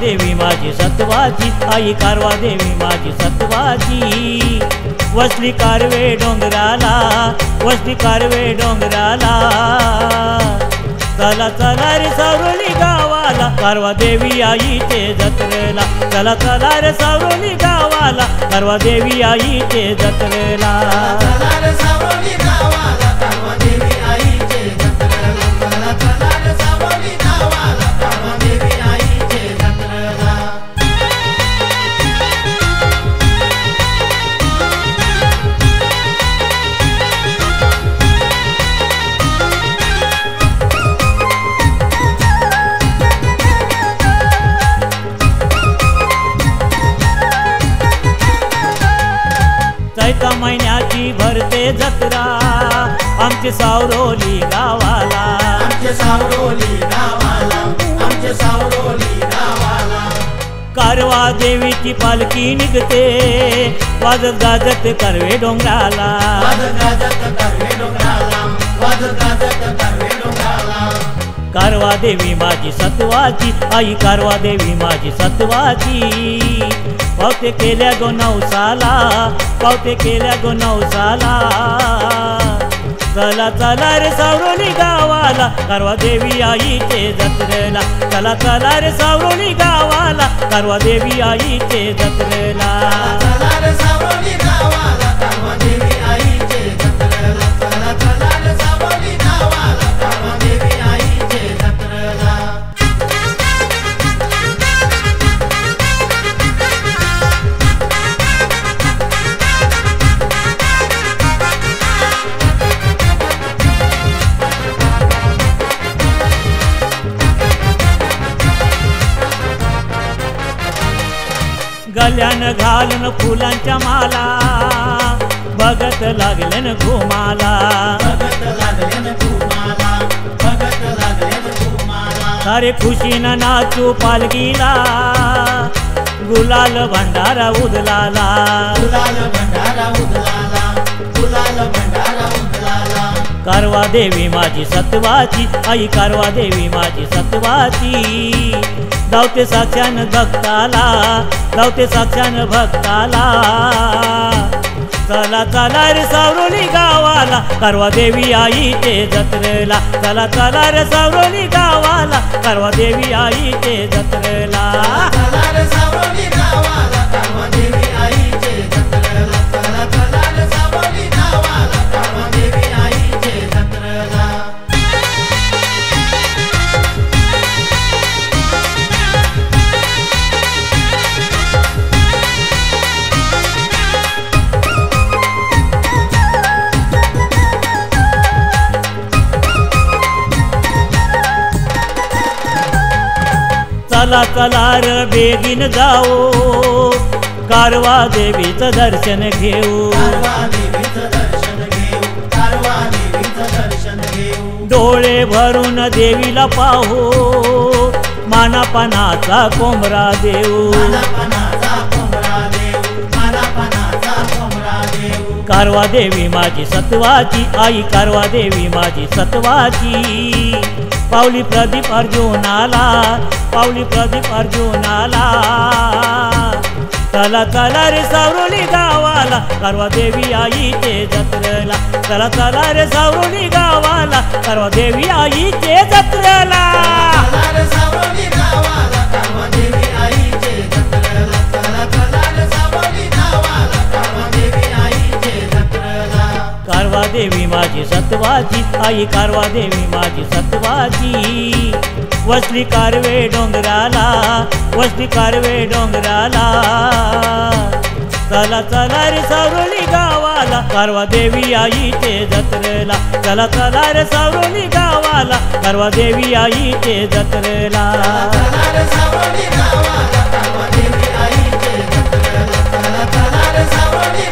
देवी माझी सत्वाची, आई कारवा देवी माझी सत्वाची। वसली कारवे डोंगराला, वसली कारवे डोंगराला, चला चला रे सावरोली गावाला, कारवा देवी आईचे जत्रेला, चला चला रे सावरोली गावाला, कारवा देवी आईचे जत्रेला। चला रे सावरोली गावाला, कारवा देवी आईचे जत्रेला, चला चला रे सावरोली गावाला, कारवा देवी आईचे जत्रेला। चैता महिन्याची भरते जत्रा आमचे सावरोली गावाला, आमचे सावरोली गावाला, आमचे सावरोली गावाला। कारवा देवीची पालखी निघते वाजत गाजत कारवे डोंगराला, वाजत गाजत कारवे डोंगराला, वाजत गाजत कारवे डोंगराला। कारवा देवी माझी सत्वाची, आई कारवा देवी माझी सत्वाची। पावते केल्या गो नवसाला, पावते केल्या गो नवसाला, चला चला रे सावरोली गावाला, कारवा देवी आईचे जत्रेला, चला चला रे सावरोली गावाला, कारवा देवी आईचे जत्रेला। चला रे सावरोली गावाला, कारवा देवी आईचे जत्रेला, चला चला रे सावरोली गावाला, कारवा देवी आईचे जत्रेला। गल्यान घालून फुलांच्या माला, बघत लागले न घुमाला, भगत लागले न घुमाला, भगत लागले न घुमाला। सारे खुशीनं नाचू पालखीला, गुलाल भंडारा उदलाला, गुलाल भंडारा उदलाला, गुलाल भंडारा उदलाला। कारवा देवी माझी सत्वाची, आई कारवा देवी माझी सत्वाची। धावते साक्षान भक्ताला, धावते साक्षान भक्ताला, चला चला रे सावरोली गावाला, कारवा देवी आईचे जत्रेला, चला चला रे सावरोली गावाला, कारवा देवी आईचे जत्रेला। चला रे सावरोली गावाला, कारवा देवी आईचे जत्रेला, चला चला रे सावरोली गावाला, कारवा देवी आईचे जत्रेला। चला चला र बेगीन जाओ, कारवा देवीचं दर्शन घेऊ, कारवा देवीचं दर्शन घेऊ, कारवा देवीचं दर्शन घेऊ। डोळे भरून देवीला पाहू, मानापनाचा कोंबरा देऊ, मानापनाचा कोंबडा देऊ, मानापनाचा कोंबडा देऊ। कारवा देवी माझी सत्वाची, आई कारवा देवी माझी सत्वाची। पावली प्रदीप अर्जुनाला, पावली प्रदीप अर्जुनाला, चला चला रे सावरोली गावाला, कारवा देवी आईचे जत्रेला, चला चला रे सावरोली गावाला, कारवा देवी आईचे जत्रेला। चला रे सावरोली गावाला, कारवा देवी आईचे जत्रेला, चला चला रे सावरोली गावाला, कारवा देवी आईचे जत्रेला। कारवा देवी माझी सत्वाची, आई कारवा देवी माझी सत्वाची। वसली कारवे डोंगराला, वसली कारवे डोंगराला, चला चला रे सावरोली गावाला, कारवा देवी आईचे जत्रेला, चला चला रे सावरोली गावाला, कारवा देवी आईचे जत्रेला। चला रे सावरोली गावाला, कारवा देवी आईचे जत्रेला, चला चला रे सावरोली